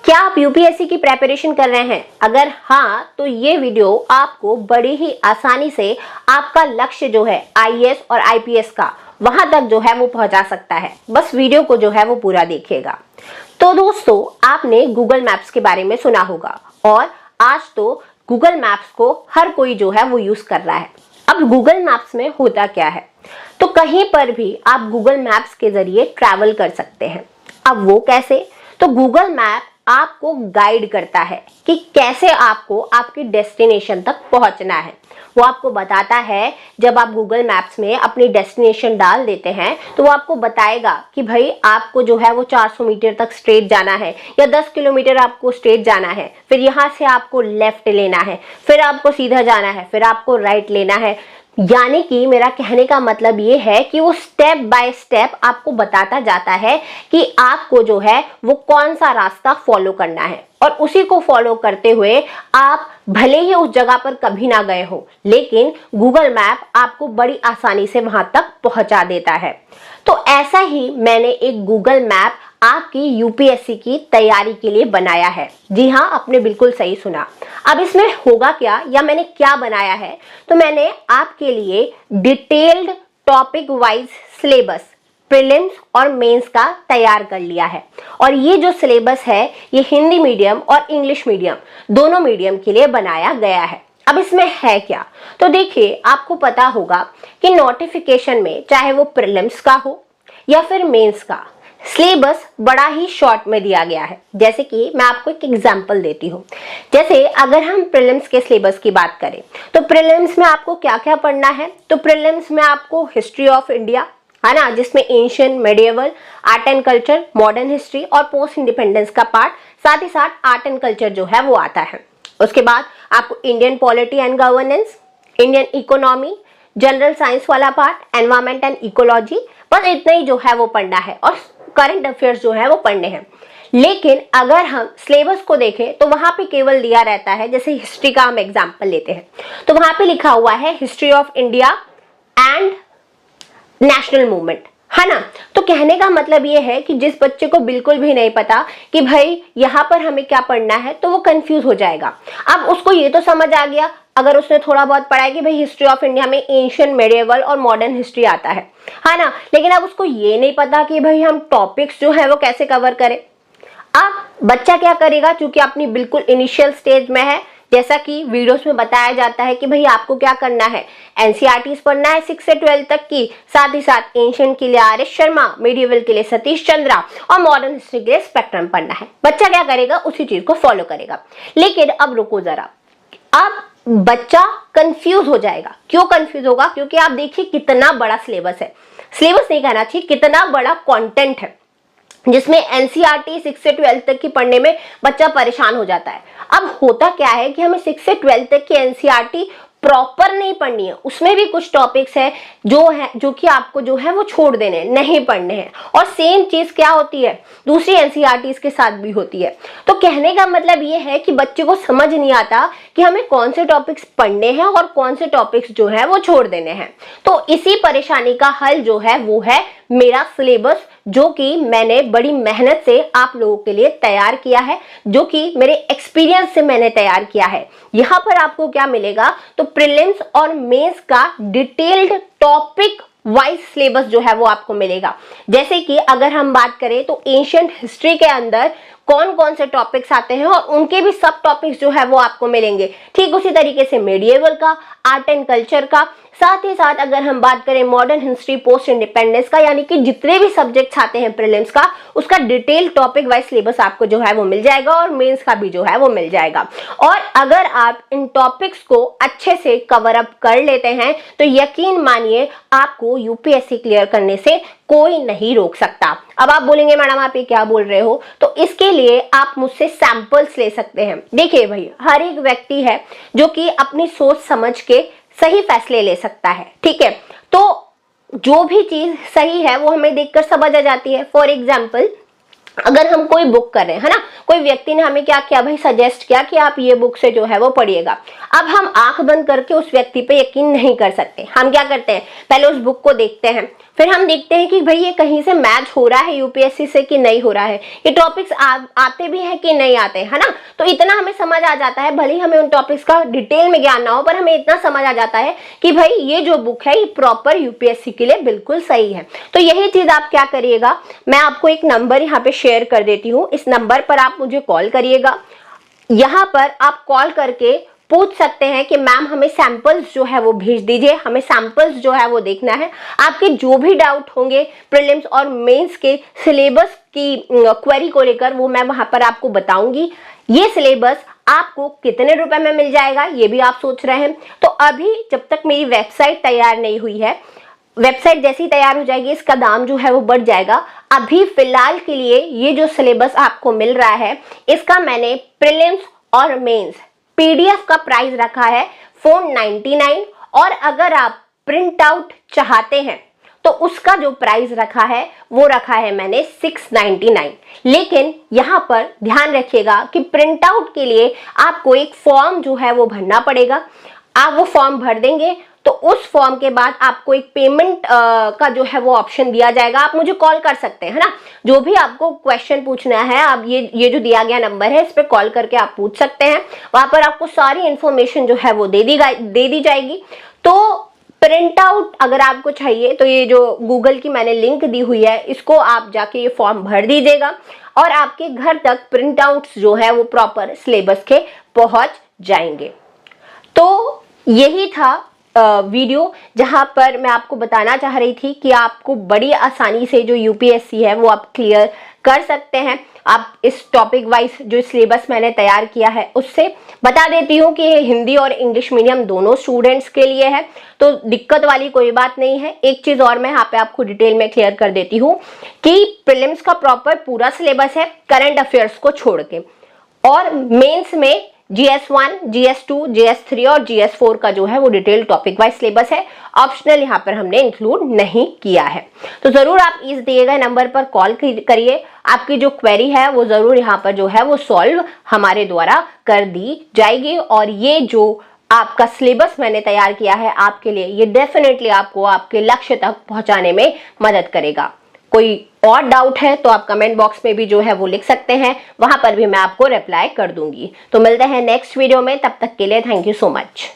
क्या आप यूपीएससी की प्रेपरेशन कर रहे हैं? अगर हाँ, तो ये वीडियो आपको बड़ी ही आसानी से आपका लक्ष्य जो है आईएएस और आईपीएस का वहां तक जो है वो पहुंचा सकता है। बस वीडियो को जो है वो पूरा देखिएगा। तो दोस्तों, आपने गूगल मैप्स के बारे में सुना होगा और आज तो गूगल मैप्स को हर कोई जो है वो यूज कर रहा है। अब गूगल मैप्स में होता क्या है, तो कहीं पर भी आप गूगल मैप्स के जरिए ट्रैवल कर सकते हैं। अब वो कैसे? तो गूगल मैप आपको गाइड करता है कि कैसे आपको आपकी डेस्टिनेशन तक पहुंचना है। वो आपको बताता है, जब आप गूगल मैप्स में अपनी डेस्टिनेशन डाल देते हैं तो वो आपको बताएगा कि भाई आपको जो है वो 400 मीटर तक स्ट्रेट जाना है या 10 किलोमीटर आपको स्ट्रेट जाना है, फिर यहाँ से आपको लेफ्ट लेना है, फिर आपको सीधा जाना है, फिर आपको राइट लेना है। यानी कि मेरा कहने का मतलब ये है कि वो स्टेप बाय स्टेप आपको बताता जाता है कि आपको जो है वो कौन सा रास्ता फॉलो करना है, और उसी को फॉलो करते हुए आप भले ही उस जगह पर कभी ना गए हो, लेकिन गूगल मैप आपको बड़ी आसानी से वहां तक पहुंचा देता है। तो ऐसा ही मैंने एक गूगल मैप आपकी यूपीएससी की तैयारी के लिए बनाया है। जी हाँ, आपने बिल्कुल सही सुना। अब इसमें होगा क्या, या मैंने क्या बनाया है, तो मैंने आपके लिए detailed topic wise syllabus prelims और मेंस का तैयार कर लिया है। और ये जो सिलेबस है ये हिंदी मीडियम और इंग्लिश मीडियम दोनों मीडियम के लिए बनाया गया है। अब इसमें है क्या, तो देखिए, आपको पता होगा कि नोटिफिकेशन में चाहे वो प्रीलिम्स का हो या फिर मेंस का, सिलेबस बड़ा ही शॉर्ट में दिया गया है। जैसे कि मैं आपको एक एग्जांपल देती हूँ। जैसे अगर हम प्रीलिम्स के सिलेबस की बात करें तो प्रीलिम्स में आपको क्या क्या पढ़ना है, तो प्रीलिम्स में आपको हिस्ट्री ऑफ इंडिया है ना, जिसमें ancient, medieval, art and culture, modern history और पोस्ट इंडिपेंडेंस का पार्ट, साथ ही साथ आर्ट एंड कल्चर जो है वो आता है। उसके बाद आपको Indian polity and governance, Indian economy, general science वाला पार्ट, एनवायरमेंट एंड इकोलॉजी, बस इतना ही जो है वो पढ़ना है, और करंट अफेयर्स जो है वो पढ़ने हैं। लेकिन अगर हम सिलेबस को देखें तो वहां पे केवल दिया रहता है, जैसे हिस्ट्री का हम एग्जांपल लेते हैं तो वहां पे लिखा हुआ है history of India and national movement, है ना। तो कहने का मतलब ये है कि जिस बच्चे को बिल्कुल भी नहीं पता कि भाई यहाँ पर हमें क्या पढ़ना है, तो वो कंफ्यूज हो जाएगा। अब उसको ये तो समझ आ गया, अगर उसने थोड़ा बहुत पढ़ा है कि भाई हिस्ट्री ऑफ इंडिया में एंशिएंट, मेडिएवल और मॉडर्न हिस्ट्री आता है ना, लेकिन अब उसको ये नहीं पता कि भाई हम टॉपिक्स जो है वो कैसे कवर करें। अब बच्चा क्या करेगा, चूंकि अपनी बिल्कुल इनिशियल स्टेज में है, जैसा कि वीडियोस में बताया जाता है कि भाई आपको क्या करना है, एनसीईआरटीज पढ़ना है 6 से 12 तक की, साथ ही साथ एंशिएंट के लिए आर.एस. शर्मा, मेडिएवल के लिए सतीश चंद्रा और मॉडर्न हिस्ट्री के लिए स्पेक्ट्रम पढ़ना है। बच्चा क्या करेगा, उसी चीज को फॉलो करेगा। लेकिन अब रुको जरा, अब बच्चा कंफ्यूज हो जाएगा। क्यों कंफ्यूज होगा? क्योंकि आप देखिए कितना बड़ा सिलेबस है, सिलेबस नहीं कहना चाहिए, कितना बड़ा कंटेंट है, जिसमें एनसीईआरटी 6 से 12 तक की पढ़ने में बच्चा परेशान हो जाता है। अब होता क्या है कि हमें 6 से 12 तक की एनसीईआरटी प्रॉपर नहीं पढ़नी है, उसमें भी कुछ टॉपिक्स है जो कि आपको जो है वो छोड़ देने, नहीं पढ़ने हैं। और सेम चीज क्या होती है, दूसरी एनसीईआरटीज के साथ भी होती है। तो कहने का मतलब ये है कि बच्चे को समझ नहीं आता कि हमें कौन से टॉपिक्स पढ़ने हैं और कौन से टॉपिक्स जो है वो छोड़ देने हैं। तो इसी परेशानी का हल जो है वो है मेरा सिलेबस, जो कि मैंने बड़ी मेहनत से आप लोगों के लिए तैयार किया है, जो कि मेरे एक्सपीरियंस से मैंने तैयार किया है। यहाँ पर आपको क्या मिलेगा, तो प्रीलिम्स और मेंस का डिटेल्ड टॉपिक वाइज सिलेबस जो है वो आपको मिलेगा। जैसे कि अगर हम बात करें तो एंशिएंट हिस्ट्री के अंदर कौन कौन से टॉपिक्स आते हैं और उनके भी सब टॉपिक्स जो है वो आपको मिलेंगे। ठीक उसी तरीके से मेडिएवल का, आर्ट एंड कल्चर का, साथ ही साथ अगर हम बात करें मॉडर्न हिस्ट्री, पोस्ट इंडिपेंडेंस का, यानी कि जितने भी सब्जेक्ट्स आते हैं प्रीलिम्स का, उसका डिटेल टॉपिक वाइज सिलेबस आपको जो है वो मिल जाएगा, और मेंस का भी जो है वो मिल जाएगा। और अगर आप इन टॉपिक्स को अच्छे से कवर अप कर लेते हैं तो यकीन मानिए आपको यूपीएससी क्लियर करने से कोई नहीं रोक सकता। अब आप बोलेंगे मैडम आप ये क्या बोल रहे हो, तो इसके लिए आप मुझसे सैंपल्स ले सकते हैं। देखिए भाई, हर एक व्यक्ति है जो कि अपनी सोच समझ के सही फैसले ले सकता है, ठीक है। तो जो भी चीज सही है वो हमें देखकर समझ आ जाती है। फॉर एग्जाम्पल, अगर हम कोई बुक कर रहे हैं, है ना, कोई व्यक्ति ने हमें क्या किया भाई, सजेस्ट किया कि आप ये बुक से जो है वो पढ़िएगा। अब हम आंख बंद करके उस व्यक्ति पे यकीन नहीं कर सकते। हम क्या करते हैं, पहले उस बुक को देखते हैं, फिर हम देखते हैं कि भाई ये कहीं से मैच हो रहा है यूपीएससी से कि नहीं हो रहा है, ये टॉपिक्स आते भी हैं कि नहीं आते, है ना। तो इतना हमें समझ आ जाता है, भले ही हमें उन टॉपिक्स का डिटेल में ज्ञान ना हो, पर हमें इतना समझ आ जाता है कि भाई ये जो बुक है ये प्रॉपर यूपीएससी के लिए बिल्कुल सही है। तो यही चीज आप क्या करिएगा, मैं आपको एक नंबर यहाँ पे शेयर कर देती हूँ, इस नंबर पर आप मुझे कॉल करिएगा। यहाँ पर आप कॉल करके पूछ सकते हैं कि मैम हमें सैंपल्स जो है वो भेज दीजिए, हमें सैंपल्स जो है वो देखना है। आपके जो भी डाउट होंगे प्रीलिम्स और मेंस के सिलेबस की क्वेरी को लेकर वो मैं वहां पर आपको बताऊंगी। ये सिलेबस आपको कितने रुपए में मिल जाएगा ये भी आप सोच रहे हैं। तो अभी जब तक मेरी वेबसाइट तैयार नहीं हुई है, वेबसाइट जैसी तैयार हो जाएगी इसका दाम जो है वो बढ़ जाएगा। अभी फिलहाल के लिए ये जो सिलेबस आपको मिल रहा है इसका मैंने प्रीलिम्स और मेंस पीडीएफ का प्राइस रखा है 499, और अगर आप प्रिंट आउट चाहते हैं तो उसका जो प्राइस रखा है वो रखा है मैंने 699। लेकिन यहाँ पर ध्यान रखिएगा कि प्रिंट आउट के लिए आपको एक फॉर्म जो है वो भरना पड़ेगा। आप वो फॉर्म भर देंगे तो उस फॉर्म के बाद आपको एक पेमेंट का जो है वो ऑप्शन दिया जाएगा। आप मुझे कॉल कर सकते हैं, है ना। जो भी आपको क्वेश्चन पूछना है आप ये जो दिया गया नंबर है इस पे कॉल करके आप पूछ सकते हैं। वहां पर आपको सारी इंफॉर्मेशन जो है वो दे दी जाएगी। तो प्रिंट आउट अगर आपको चाहिए तो ये जो गूगल की मैंने लिंक दी हुई है इसको आप जाके ये फॉर्म भर दीजिएगा और आपके घर तक प्रिंट आउट्स जो है वो प्रॉपर सिलेबस के पहुंच जाएंगे। तो यही था वीडियो जहां पर मैं आपको बताना चाह रही थी कि आपको बड़ी आसानी से जो यूपीएससी है वो आप क्लियर कर सकते हैं। आप इस टॉपिक वाइज जो सिलेबस मैंने तैयार किया है उससे बता देती हूँ कि हिंदी और इंग्लिश मीडियम दोनों स्टूडेंट्स के लिए है, तो दिक्कत वाली कोई बात नहीं है। एक चीज और मैं यहाँ पे आपको डिटेल में क्लियर कर देती हूँ कि प्रीलिम्स का प्रॉपर पूरा सिलेबस है करंट अफेयर्स को छोड़ के, और मेंस में GS1, GS2, GS3 और GS4 का जो है वो डिटेल टॉपिक वाइज सिलेबस है। ऑप्शनल यहाँ पर हमने इंक्लूड नहीं किया है। तो जरूर आप इस दिए गए नंबर पर कॉल करिए, आपकी जो क्वेरी है वो जरूर यहाँ पर जो है वो सॉल्व हमारे द्वारा कर दी जाएगी। और ये जो आपका सिलेबस मैंने तैयार किया है आपके लिए, ये डेफिनेटली आपको आपके लक्ष्य तक पहुंचाने में मदद करेगा। कोई और डाउट है तो आप कमेंट बॉक्स में भी जो है वो लिख सकते हैं, वहां पर भी मैं आपको रिप्लाई कर दूंगी। तो मिलते हैं नेक्स्ट वीडियो में, तब तक के लिए थैंक यू सो मच।